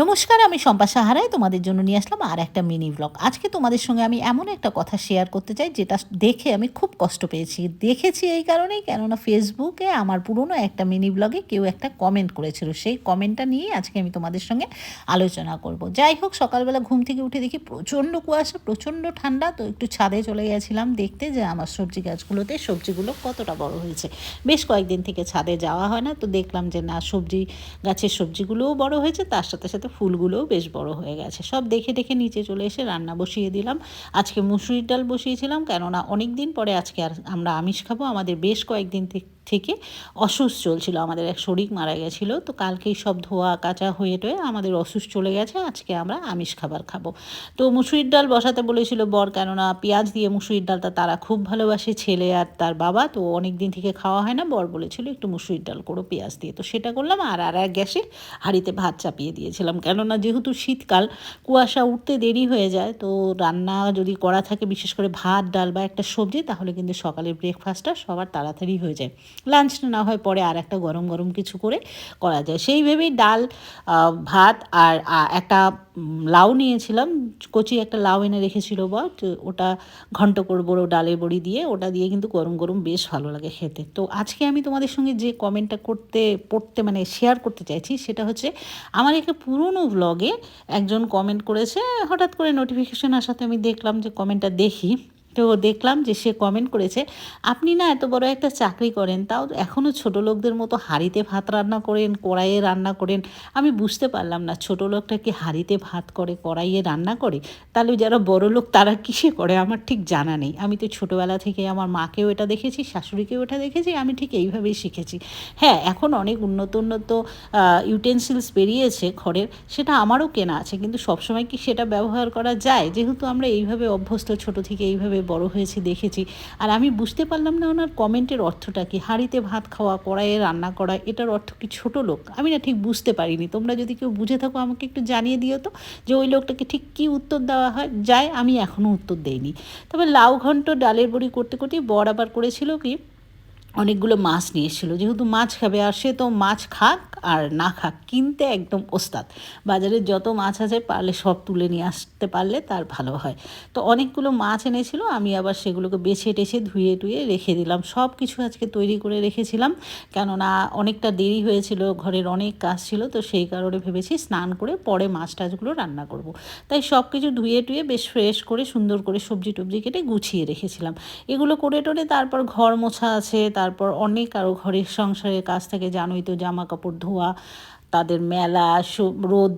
নমস্কার, আমি শম্পা সাহারাই তোমাদের জন্য নিয়ে আসলাম আর একটা মিনি ব্লগ। আজকে তোমাদের সঙ্গে আমি এমন একটা কথা শেয়ার করতে চাই যেটা দেখে আমি খুব কষ্ট পেয়েছি। দেখেছি এই কারণেই, কেননা ফেসবুকে আমার পুরনো একটা মিনি ব্লগে কেউ একটা কমেন্ট করেছিল। সেই কমেন্টটা নিয়েই আজকে আমি তোমাদের সঙ্গে আলোচনা করব। যাই হোক, সকালবেলা ঘুম থেকে উঠে দেখি প্রচণ্ড কুয়াশা, প্রচণ্ড ঠান্ডা। তো একটু ছাদে চলে গেছিলাম দেখতে যে আমার সবজি গাছগুলোতে সবজিগুলো কতটা বড় হয়েছে। বেশ কয়েকদিন থেকে ছাদে যাওয়া হয় না, তো দেখলাম যে না, সবজি গাছের সবজিগুলোও বড় হয়েছে, তার সাথে সাথে ফুলগুলোও বেশ বড় হয়ে গেছে। সব দেখে দেখে নিচে চলে এসে রান্না বসিয়ে দিলাম। আজকে মুসুরির ডাল বসিয়েছিলাম, কেননা অনেক দিন পরে আজকে আর আমরা আমিষ খাবো। আমাদের বেশ কয়েকদিন থেকে অসুখ চলছিল, আমাদের এক শরীর মারা গেছিলো, তো কালকেই সব ধোয়া কাচা হয়ে টয়ে আমাদের অসুখ চলে গেছে। আজকে আমরা আমিষ খাবার খাবো। তো মুসুরির ডাল বসাতে বলেছিল বর, কেননা পেঁয়াজ দিয়ে মুসুরির ডালটা তারা খুব ভালোবাসে, ছেলে আর তার বাবা। তো অনেক দিন থেকে খাওয়া হয় না, বর বলেছিল একটু মুসুরির ডাল করো পেঁয়াজ দিয়ে, তো সেটা করলাম। আর এক গ্যাসে হাঁড়িতে ভাত চাপিয়ে দিয়েছিলাম, কেননা যেহেতু শীতকাল, কুয়াশা উঠতে দেরি হয়ে যায়। তো রান্না যদি করা থাকে, বিশেষ করে ভাত ডাল বা একটা সবজি, তাহলে কিন্তু সকালের ব্রেকফাস্টটা সবার তাড়াতাড়ি হয়ে যায়। লাঞ্চটা না হয় পরে আর একটা গরম গরম কিছু করে করা যায়। সেই ভেবেই ডাল, ভাত আর একটা লাউ নিয়েছিলাম, কচি একটা লাউ এনে রেখেছিল বর, তো ওটা ঘন্ট করবো ডালের বড়ি দিয়ে, ওটা দিয়ে কিন্তু গরম গরম বেশ ভালো লাগে খেতে। তো আজকে আমি তোমাদের সঙ্গে যে কমেন্টটা পড়তে মানে শেয়ার করতে চাইছি, সেটা হচ্ছে আমার একটা পুরনো ব্লগে একজন কমেন্ট করেছে। হঠাৎ করে নোটিফিকেশন আসাতে আমি দেখলাম, যে কমেন্টটা দেখি, তো দেখলাম যে সে কমেন্ট করেছে, আপনি না এত বড় একটা চাকরি করেন, তাও এখনও ছোটো লোকদের মতো হাঁড়িতে ভাত রান্না করেন, কড়াইয়ে রান্না করেন। আমি বুঝতে পারলাম না, ছোটো লোকটা কি হাঁড়িতে ভাত করে, কড়াইয়ে রান্না করে? তাহলে যারা বড় লোক তারা কিসে করে আমার ঠিক জানা নেই। আমি তো ছোটোবেলা থেকে আমার মাকেও এটা দেখেছি, শাশুড়িকেও এটা দেখেছি, আমি ঠিক এইভাবেই শিখেছি। হ্যাঁ, এখন অনেক উন্নত উন্নত ইউটেন্সিলস বেরিয়েছে ঘরের, সেটা আমারও কেনা আছে, কিন্তু সবসময় কি সেটা ব্যবহার করা যায়? যেহেতু আমরা এইভাবে অভ্যস্ত, ছোটো থেকে এইভাবে বড় হয়েছি, দেখেছি। আর আমি বুঝতে পারলাম না ওনার কমেন্টের অর্থটা কি। হাঁড়িতে ভাত খাওয়া, কড়াইয়ে রান্না করা, এটার অর্থ কি ছোটো লোক? আমি না ঠিক বুঝতে পারিনি। তোমরা যদি কেউ বুঝে থাকো আমাকে একটু জানিয়ে দিও তো, যে ওই লোকটাকে ঠিক কী উত্তর দেওয়া যায়। আমি এখনও উত্তর দেইনি। তবে লাউ ঘন্ট ডালের বড়ি করতে করতে বর আবার করেছিল কি, অনেকগুলো মাছ নিয়ে এসেছিলো। যেহেতু মাছ খাবে, আর সে তো মাছ খাক আর না খাক, কিনতে একদম ওস্তাদ। বাজারে যত মাছ আছে পারলে সব তুলে নিয়ে আসতে পারলে তার ভালো হয়। তো অনেকগুলো মাছ এনেছিল, আমি আবার সেগুলোকে বেছে টেছে ধুয়ে টুয়ে রেখে দিলাম। সব কিছু আজকে তৈরি করে রেখেছিলাম, কেননা অনেকটা দেরি হয়েছিল, ঘরের অনেক কাজ ছিল। তো সেই কারণে ভেবেছি স্নান করে পরে মাছ টাছগুলো রান্না করব। তাই সব কিছু ধুয়ে টুয়ে বেশ ফ্রেশ করে সুন্দর করে সবজি টবজি কেটে গুছিয়ে রেখেছিলাম। এগুলো করে টোরে তারপর ঘর মোছা আছে, তারপর অনেক আরও ঘরের সংসারের কাজ থাকে, জানোই তো, জামা কাপড় ধোয়া, তাদের মেলা, রোদ